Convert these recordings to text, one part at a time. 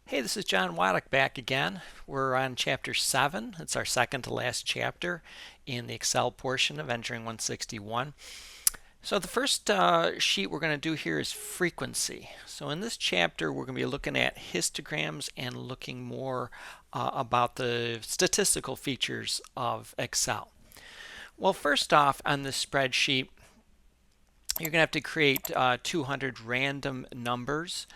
Hey, this is John Waddick back again. We're on chapter 7. It's our second to last chapter in the Excel portion of Engineering 161. So the first sheet we're going to do here is frequency. So in this chapter we're going to be looking at histograms and looking more about the statistical features of Excel. Well, first off on this spreadsheet you're going to have to create 200 random numbers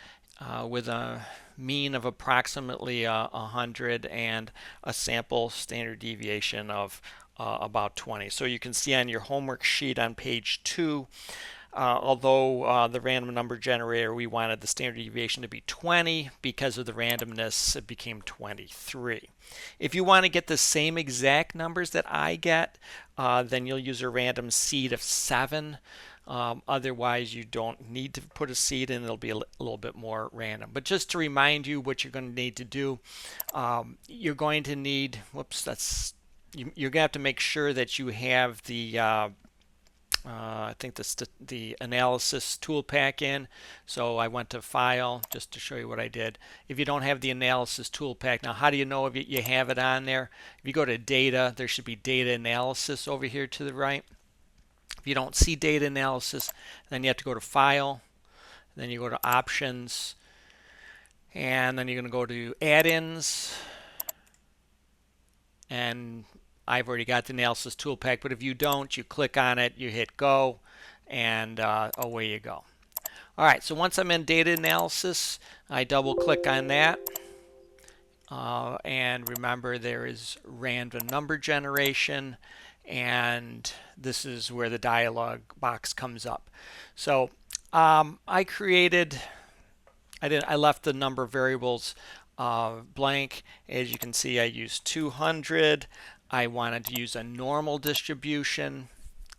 with a mean of approximately 100 and a sample standard deviation of about 20. So you can see on your homework sheet on page 2, although the random number generator, we wanted the standard deviation to be 20. Because of the randomness, it became 23. If you want to get the same exact numbers that I get, then you'll use a random seed of 7. Otherwise, you don't need to put a seed in. It'll be a little bit more random. But just to remind you what you're going to need to do, you're going to need, you're going to have to make sure that you have the I think the analysis tool pack in. So I went to File just to show you what I did. If you don't have the analysis tool pack, now how do you know if you have it on there? If you go to Data, there should be Data Analysis over here to the right. If you don't see Data Analysis, then you have to go to File, then you go to Options, and then you're going to go to Add-ins, and I've already got the analysis tool pack, but if you don't, you click on it, you hit go, and away you go. All right, so once I'm in data analysis, I double click on that. And remember, there is random number generation, and this is where the dialog box comes up. So I left the number of variables blank. As you can see, I used 200. I wanted to use a normal distribution.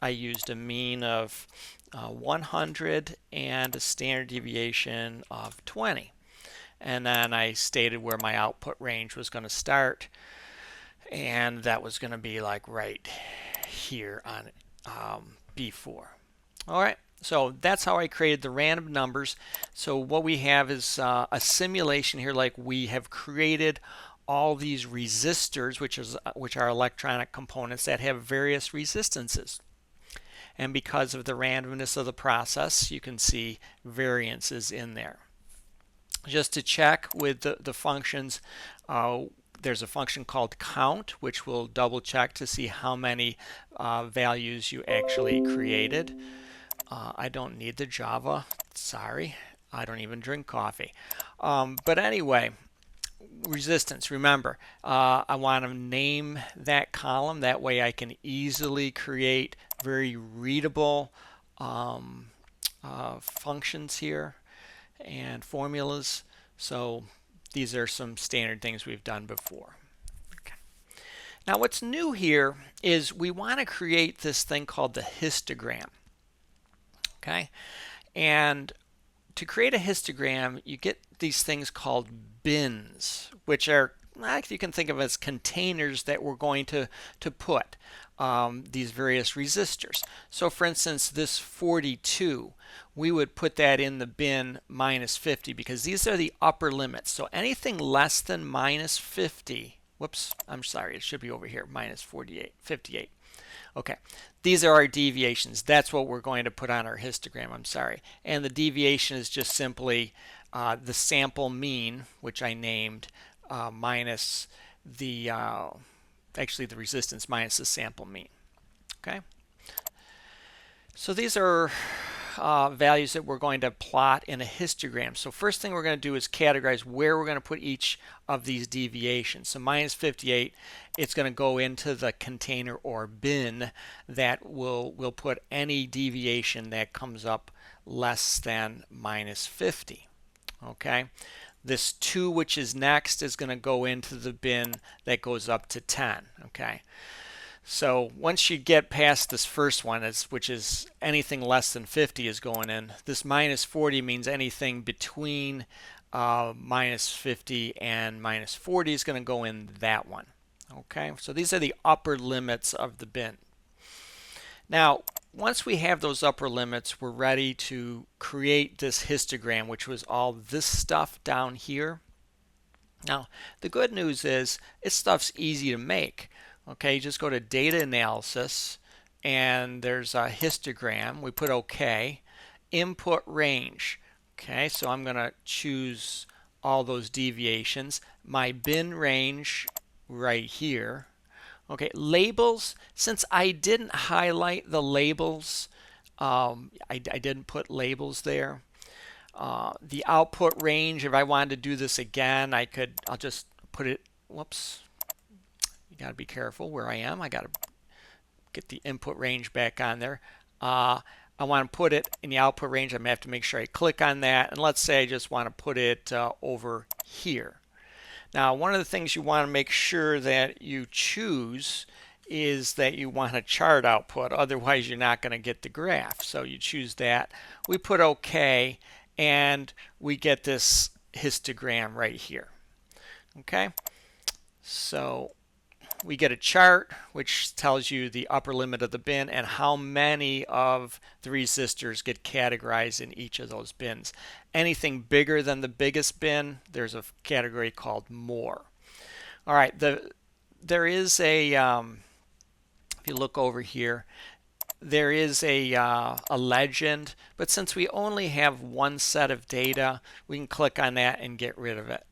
I used a mean of 100 and a standard deviation of 20. And then I stated where my output range was going to start, and that was going to be like right here on B4. All right, so that's how I created the random numbers. So what we have is a simulation here, like we have created all these resistors, which are electronic components that have various resistances. And because of the randomness of the process, you can see variances in there. Just to check with the functions, there's a function called count, which will double check to see how many values you actually created. I don't need the Java, sorry, I don't even drink coffee. But anyway, resistance, remember, I want to name that column. That way I can easily create very readable functions here and formulas. So these are some standard things we've done before. Okay. Now what's new here is we want to create this thing called the histogram. Okay, and to create a histogram, you get these things called bins, which are, you can think of as containers that we're going to put these various resistors. So for instance, this 42, we would put that in the bin minus 50 because these are the upper limits. So anything less than minus 50, whoops, I'm sorry, it should be over here, minus 58. Okay, these are our deviations. That's what we're going to put on our histogram, I'm sorry. And the deviation is just simply the sample mean, which I named, minus the, actually the resistance minus the sample mean. Okay, so these are values that we're going to plot in a histogram. So first thing we're going to do is categorize where we're going to put each of these deviations. So minus 58, it's going to go into the container or bin that will put any deviation that comes up less than minus 50. Okay, this 2, which is next, is going to go into the bin that goes up to 10. Okay, so once you get past this first one, which is anything less than 50 is going in, this minus 40 means anything between minus 50 and minus 40 is going to go in that one. Okay, so these are the upper limits of the bin. Now, once we have those upper limits, we're ready to create this histogram, which was all this stuff down here. Now, the good news is this stuff's easy to make. Okay, you just go to data analysis and there's a histogram. We put OK. Input range. Okay, so I'm going to choose all those deviations. My bin range right here. Okay, labels, since I didn't highlight the labels, I didn't put labels there. The output range, if I wanted to do this again, I'll just put it, whoops, you got to be careful where I am. I got to get the input range back on there. I want to put it in the output range. I'm going to have to make sure I click on that. And let's say I just want to put it over here. Now, one of the things you want to make sure that you choose is that you want a chart output. Otherwise, you're not going to get the graph. So you choose that. We put OK, and we get this histogram right here. Okay, so we get a chart which tells you the upper limit of the bin and how many of the resistors get categorized in each of those bins. Anything bigger than the biggest bin, there's a category called more. All right, there is a, if you look over here, there is a legend, but since we only have one set of data, we can click on that and get rid of it.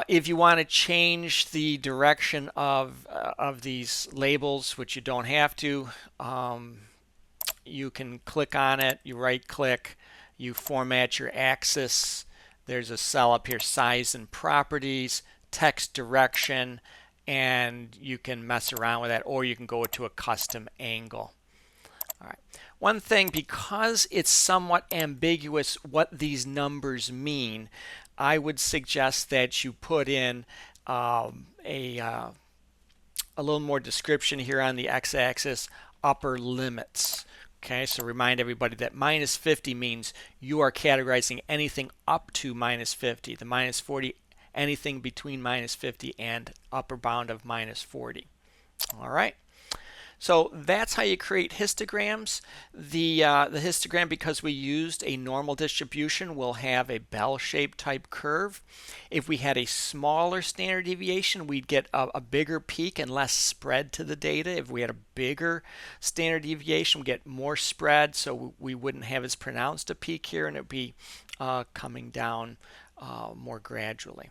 If you want to change the direction of these labels, which you don't have to, you can click on it, you right click, you format your axis. There's a cell up here, size and properties, text direction, and you can mess around with that, or you can go to a custom angle. All right. One thing, because it's somewhat ambiguous what these numbers mean, I would suggest that you put in a little more description here on the x-axis, upper limits. Okay, so remind everybody that minus 50 means you are categorizing anything up to minus 50. The minus 40, anything between minus 50 and upper bound of minus 40. All right. So that's how you create histograms. The histogram, because we used a normal distribution, will have a bell-shaped type curve. If we had a smaller standard deviation, we'd get a bigger peak and less spread to the data. If we had a bigger standard deviation, we get more spread, so we wouldn't have as pronounced a peak here, and it would be coming down more gradually.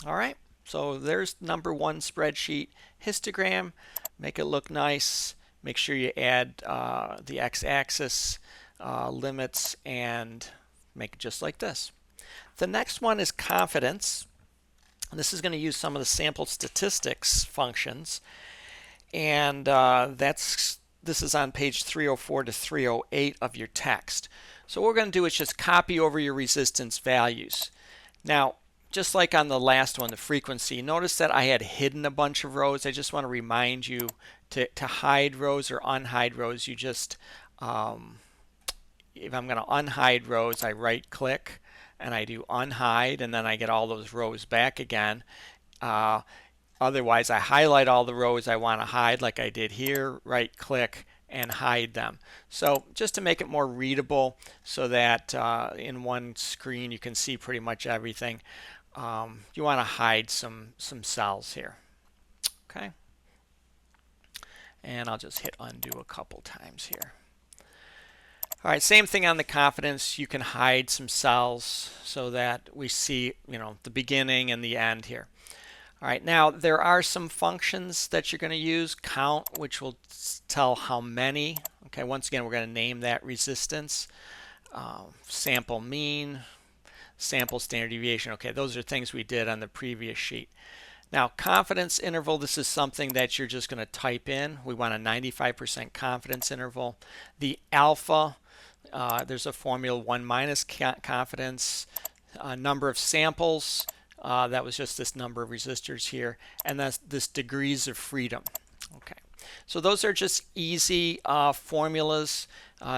All right, so there's number one spreadsheet, histogram. Make it look nice. Make sure you add the x-axis limits and make it just like this. The next one is confidence. This is going to use some of the sample statistics functions, and this is on page 304 to 308 of your text. So what we're going to do is just copy over your resistance values. Now, just like on the last one, the frequency, notice that I had hidden a bunch of rows. I just want to remind you to hide rows or unhide rows. You just, if I'm going to unhide rows, I right click and I do unhide, and then I get all those rows back again. Otherwise, I highlight all the rows I want to hide like I did here, right click and hide them. So just to make it more readable so that in one screen you can see pretty much everything. You want to hide some cells here. Okay. And I'll just hit undo a couple times here. All right, same thing on the confidence. You can hide some cells so that we see, the beginning and the end here. All right, now there are some functions that you're going to use. Count, which will tell how many. Okay, once again, we're going to name that resistance. Sample mean, sample standard deviation. Okay, those are things we did on the previous sheet. Now, confidence interval, this is something that you're just going to type in. We want a 95% confidence interval. The alpha, there's a formula 1 minus confidence. Number of samples, that was just this number of resistors here. And that's this degrees of freedom. Okay, so those are just easy formulas.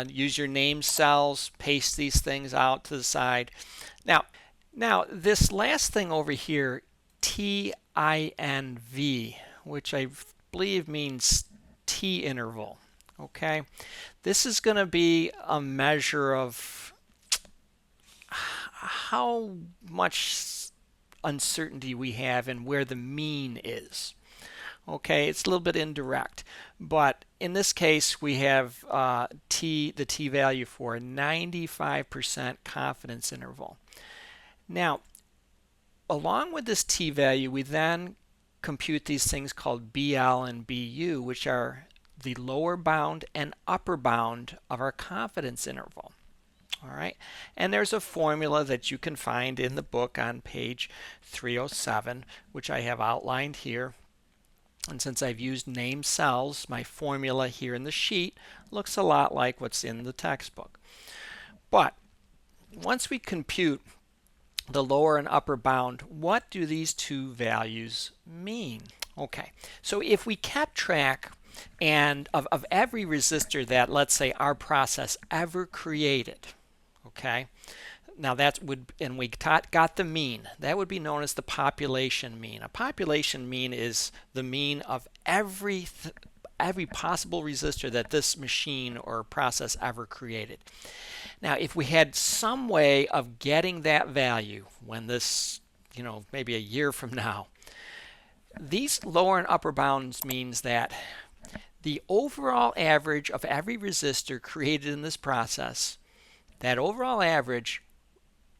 Use your name cells, paste these things out to the side. Now this last thing over here, TINV, which I believe means T interval. Okay, this is going to be a measure of how much uncertainty we have and where the mean is. Okay, it's a little bit indirect, but in this case we have the t value for a 95% confidence interval. Now, along with this t value, we then compute these things called BL and BU, which are the lower bound and upper bound of our confidence interval. All right, and there's a formula that you can find in the book on page 307, which I have outlined here. And since I've used named cells, my formula here in the sheet looks a lot like what's in the textbook. But once we compute the lower and upper bound, what do these two values mean? Okay, so if we kept track of every resistor that, let's say, our process ever created, okay, now and we got the mean. That would be known as the population mean. A population mean is the mean of every possible resistor that this machine or process ever created. Now, if we had some way of getting that value when this, maybe a year from now, these lower and upper bounds means that the overall average of every resistor created in this process, that overall average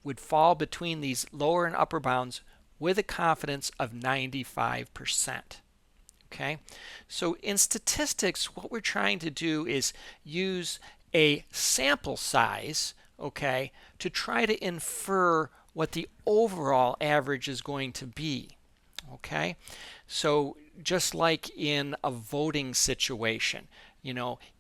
would fall between these lower and upper bounds with a confidence of 95%. Okay, so in statistics, what we're trying to do is use a sample size, okay, to try to infer what the overall average is going to be. Okay, so just like in a voting situation,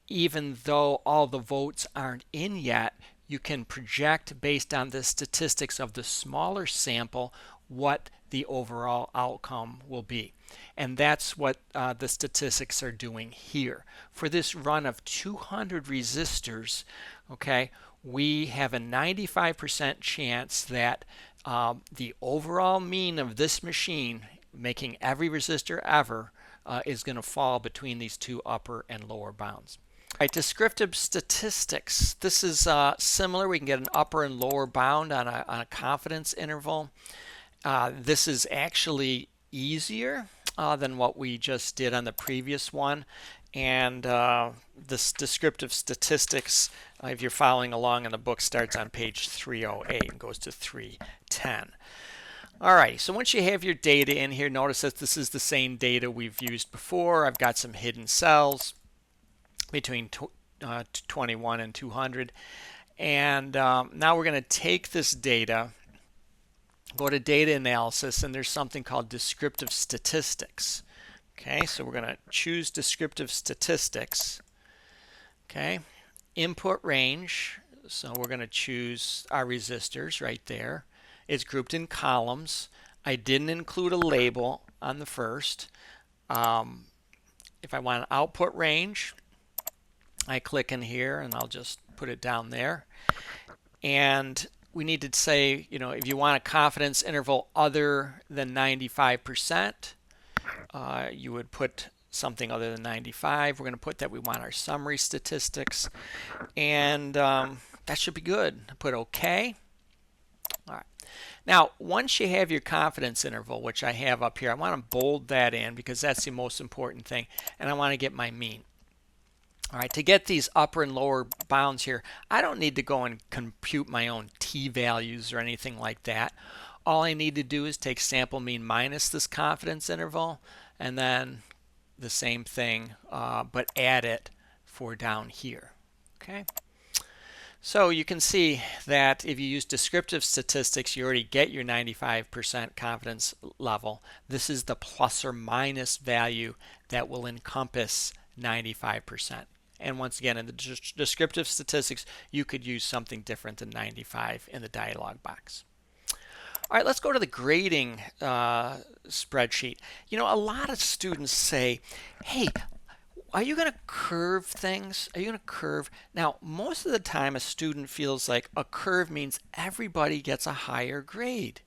even though all the votes aren't in yet, you can project based on the statistics of the smaller sample what the overall outcome will be. And that's what the statistics are doing here. For this run of 200 resistors, okay, we have a 95% chance that the overall mean of this machine, making every resistor ever, is going to fall between these two upper and lower bounds. All right, descriptive statistics. This is similar. We can get an upper and lower bound on a confidence interval. This is actually easier than what we just did on the previous one. And this descriptive statistics, if you're following along in the book, starts on page 308 and goes to 310. All right, so once you have your data in here, notice that this is the same data we've used before. I've got some hidden cells between 21 and 200. And now we're going to take this data, go to data analysis, and there's something called descriptive statistics. Okay, so we're going to choose descriptive statistics. Okay, input range, so we're going to choose our resistors right there. It's grouped in columns. I didn't include a label on the first. If I want an output range, I click in here and I'll just put it down there. And we need to say, if you want a confidence interval other than 95%, you would put something other than 95. We're going to put that we want our summary statistics, and that should be good. Put OK. All right. Now, once you have your confidence interval, which I have up here, I want to bold that in because that's the most important thing, and I want to get my mean. All right, to get these upper and lower bounds here, I don't need to go and compute my own t-values or anything like that. All I need to do is take sample mean minus this confidence interval, and then the same thing, but add it for down here. Okay. So you can see that if you use descriptive statistics, you already get your 95% confidence level. This is the plus or minus value that will encompass 95%. And once again, in the descriptive statistics, you could use something different than 95 in the dialog box. All right, let's go to the grading spreadsheet. A lot of students say, hey, are you going to curve things? Are you going to curve? Now, most of the time, a student feels like a curve means everybody gets a higher grade.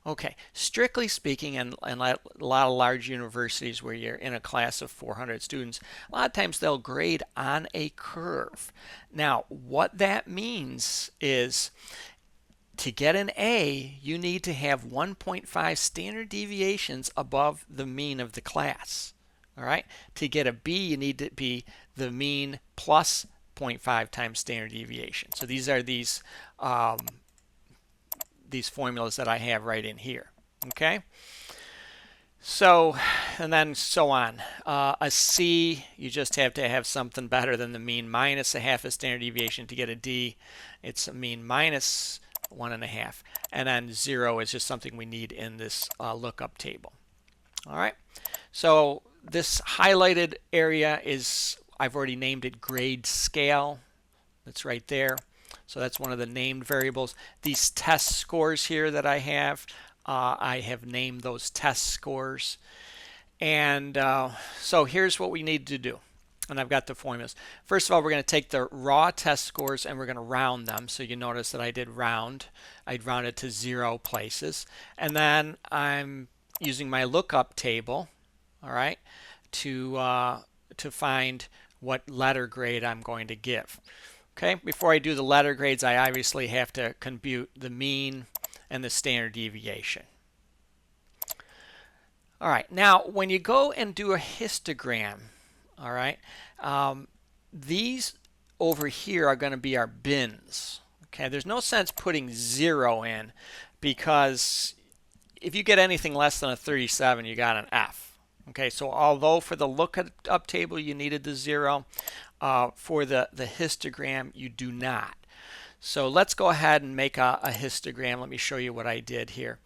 Okay, strictly speaking, and a lot of large universities where you're in a class of 400 students, a lot of times they'll grade on a curve. Now, what that means is to get an A, you need to have 1.5 standard deviations above the mean of the class. All right. To get a B, you need to be the mean plus 0.5 times standard deviation. So these are these formulas that I have right in here. Okay. So, and then so on. A C, you just have to have something better than the mean minus a half a standard deviation. To get a D, it's a mean minus 1.5. And then 0 is just something we need in this lookup table. All right. So this highlighted area is, I've already named it grade scale. That's right there. So that's one of the named variables. These test scores here that I have named those test scores. And so here's what we need to do. And I've got the formulas. First of all, we're going to take the raw test scores and we're going to round them. So you notice that I did round. I'd round it to 0 places. And then I'm using my lookup table, all right, to find what letter grade I'm going to give. Okay, before I do the letter grades, I obviously have to compute the mean and the standard deviation. All right, now when you go and do a histogram, all right, these over here are going to be our bins. Okay, there's no sense putting 0 in because if you get anything less than a 37, you got an F. Okay, so although for the lookup table you needed the 0, for the histogram you do not. So let's go ahead and make a histogram. Let me show you what I did here.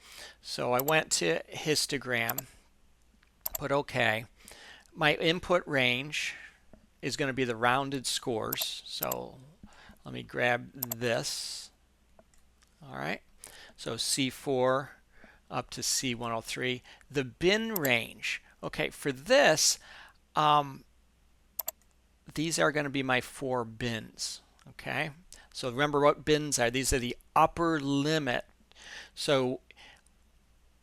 So I went to histogram, put OK. My input range is going to be the rounded scores. So let me grab this. All right. So C4 up to C103. The bin range. Okay, for this, these are going to be my 4 bins. Okay. So remember what bins are. These are the upper limit. So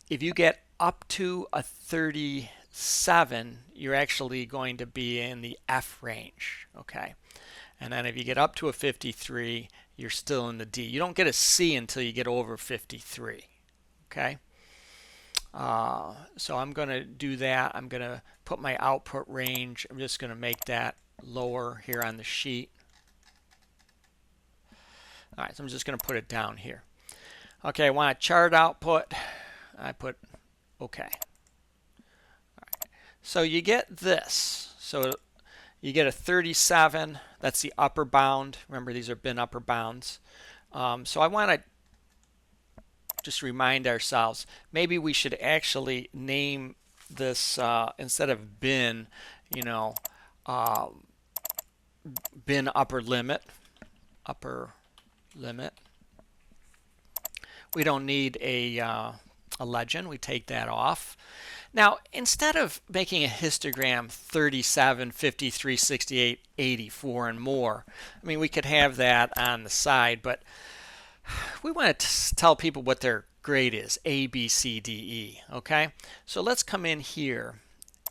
if you get up to a 37, you're actually going to be in the F range. Okay. And then if you get up to a 53, you're still in the D. You don't get a C until you get over 53. Okay. So I'm going to do that. I'm going to put my output range. I'm just going to make that lower here on the sheet. All right, so I'm just going to put it down here. Okay, I want a chart output. I put OK. All right. So you get this. So you get a 37. That's the upper bound. Remember, these are bin upper bounds. So I want to just remind ourselves, maybe we should actually name this, instead of bin, you know, bin upper limit. We don't need a legend. We take that off. Now, instead of making a histogram 37, 53, 68, 84, and more, I mean, we could have that on the side, but we want to tell people what their grade is, A, B, C, D, E. Okay? So let's come in here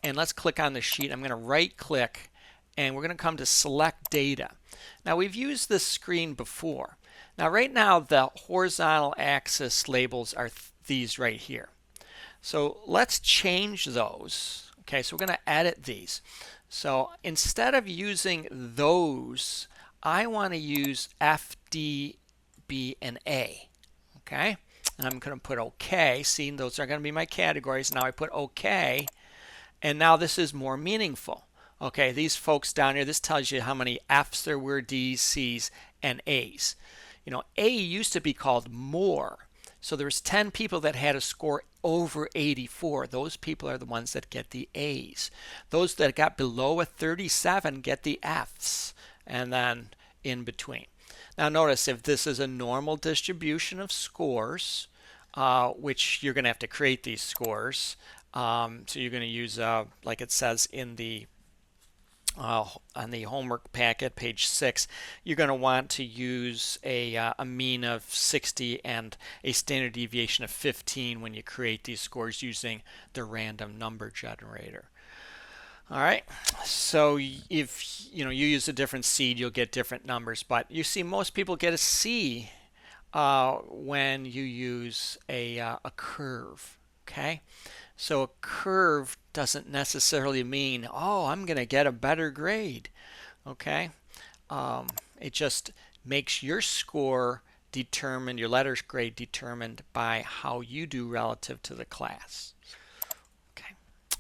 and let's click on the sheet. I'm going to right click and we're going to come to select data. Now we've used this screen before. Now right now the horizontal axis labels are these right here. So let's change those. Okay, so we're going to edit these. So instead of using those, I want to use F, D, B, and A. Okay, and I'm going to put OK. See, those are going to be my categories. Now I put OK, and now this is more meaningful. Okay, these folks down here, this tells you how many F's there were, D's, C's, and A's. You know, A used to be called more. So there was 10 people that had a score over 84. Those people are the ones that get the A's. Those that got below a 37 get the F's, and then in between. Now notice if this is a normal distribution of scores, which you're going to have to create these scores. So you're going to use, like it says in the on the homework packet, page 6, you're going to want to use a mean of 60 and a standard deviation of 15 when you create these scores using the random number generator. All right, so if you use a different seed, you'll get different numbers, but you see most people get a C when you use a curve. Okay, so a curve doesn't necessarily mean, oh, I'm going to get a better grade. Okay, it just makes your score determined, your letters grade determined by how you do relative to the class. Okay,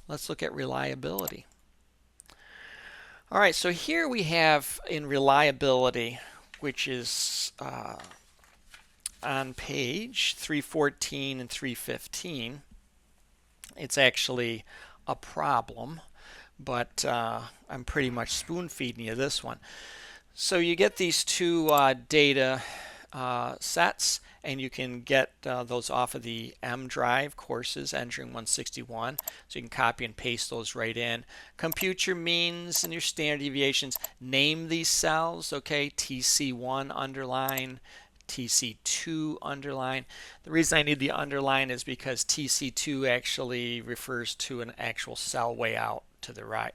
let's look at reliability. All right, so here we have in reliability, which is on page 314 and 315. It's actually a problem, but I'm pretty much spoon feeding you this one. So you get these two data sets, and you can get those off of the M drive courses entering 161. So you can copy and paste those right in. Compute your means and your standard deviations. Name these cells, okay? TC1 underline, TC2 underline. The reason I need the underline is because TC2 actually refers to an actual cell way out to the right.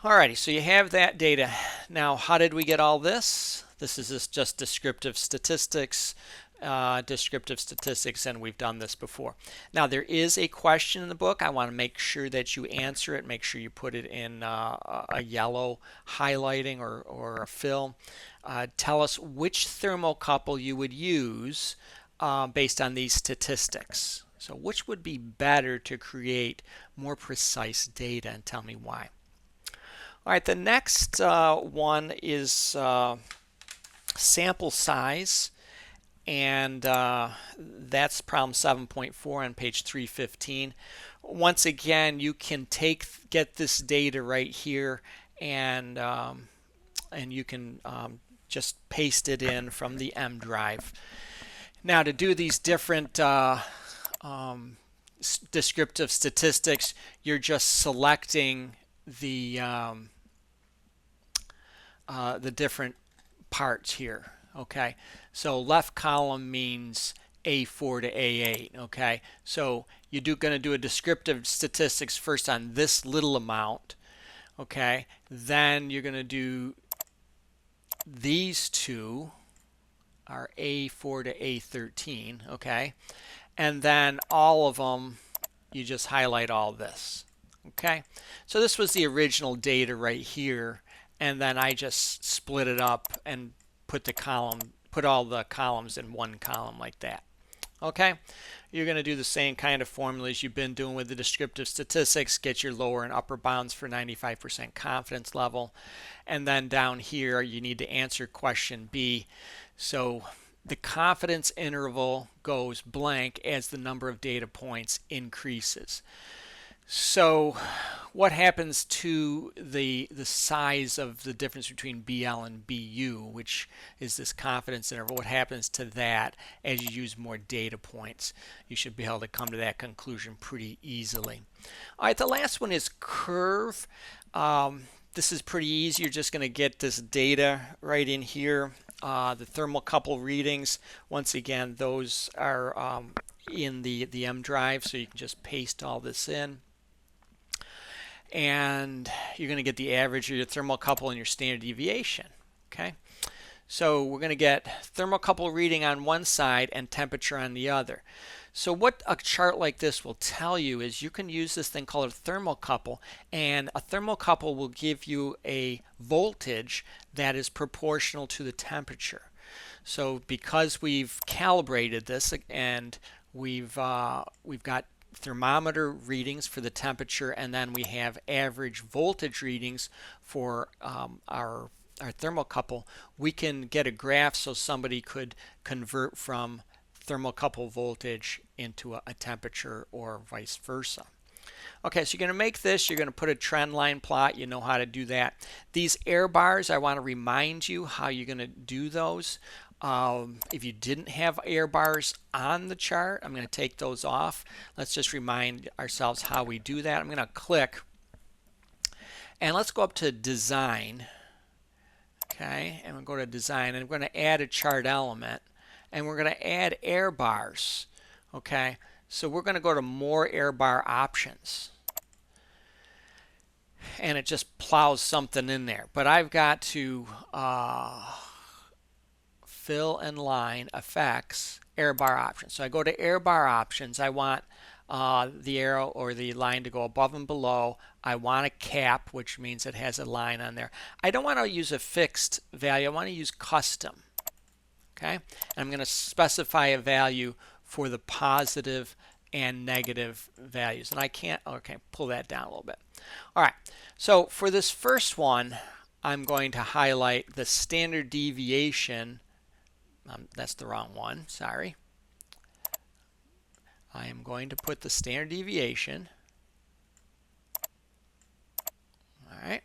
Alrighty, so you have that data. Now, how did we get all this? This is just descriptive statistics, and we've done this before. Now, there is a question in the book. I want to make sure that you answer it. Make sure you put it in a yellow highlighting or a fill. Tell us which thermocouple you would use based on these statistics. So which would be better to create more precise data, and tell me why. All right, the next one is sample size, and that's problem 7.4 on page 315. Once again, you can get this data right here, and you can just paste it in from the M drive. Now, to do these different descriptive statistics, you're just selecting the different parts here. Okay, so left column means A4 to A8. Okay, so you're going to do a descriptive statistics first on this little amount. Okay, then you're going to do these two are A4 to A13. Okay, and then all of them, you just highlight all this. Okay, so this was the original data right here, and then I just split it up and put all the columns in one column like that. Okay, you're going to do the same kind of formulas you've been doing with the descriptive statistics. Get your lower and upper bounds for 95% confidence level, and then down here you need to answer question B. So the confidence interval goes blank as the number of data points increases. So what happens to the size of the difference between BL and BU, which is this confidence interval? What happens to that as you use more data points? You should be able to come to that conclusion pretty easily. All right, the last one is curve. This is pretty easy. You're just going to get this data right in here. The thermocouple readings, once again, those are in the M drive, so you can just paste all this in. And you're going to get the average of your thermocouple and your standard deviation. Okay, so we're going to get thermocouple reading on one side and temperature on the other. So what a chart like this will tell you is you can use this thing called a thermocouple, and a thermocouple will give you a voltage that is proportional to the temperature. So because we've calibrated this and we've got thermometer readings for the temperature, and then we have average voltage readings for our thermocouple, we can get a graph so somebody could convert from thermocouple voltage into a temperature or vice versa. Okay, so you're going to make this, you're going to put a trend line plot, you know how to do that. These error bars, I want to remind you how you're going to do those. If you didn't have error bars on the chart, I'm going to take those off. Let's just remind ourselves how we do that. I'm going to click, and let's go up to design. Okay, and we'll go to design, and we're going to add a chart element, and we're going to add error bars. Okay, so we're going to go to more error bar options, and it just plows something in there. But I've got to fill and line effects, error bar options. So I go to error bar options. I want the arrow or the line to go above and below. I want a cap, which means it has a line on there. I don't want to use a fixed value. I want to use custom. Okay, and I'm going to specify a value for the positive and negative values. And I can't, okay, pull that down a little bit. All right, so for this first one, I'm going to highlight the standard deviation. That's the wrong one, sorry. I am going to put the standard deviation. All right,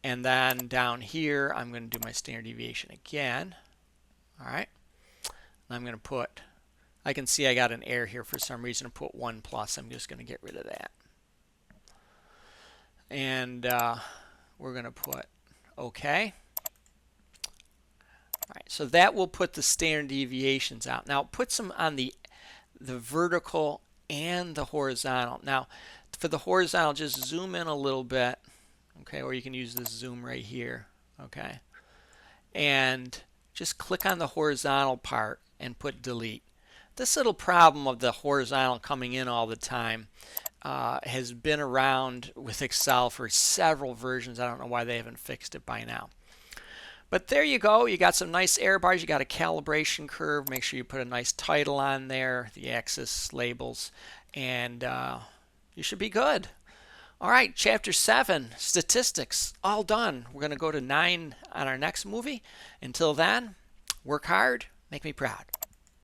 and then down here, I'm going to do my standard deviation again. All right, I'm going to put, I can see I got an error here for some reason. I put 1 plus. I'm just going to get rid of that. And we're going to put OK. All right, so that will put the standard deviations out. Now put some on the vertical and the horizontal. Now for the horizontal, just zoom in a little bit. Okay, or you can use this zoom right here. Okay, and just click on the horizontal part and put delete. This little problem of the horizontal coming in all the time has been around with Excel for several versions. I don't know why they haven't fixed it by now. But there you go. You got some nice error bars. You got a calibration curve. Make sure you put a nice title on there, the axis labels, and you should be good. All right, Chapter 7, Statistics, all done. We're going to go to 9 on our next movie. Until then, work hard, make me proud.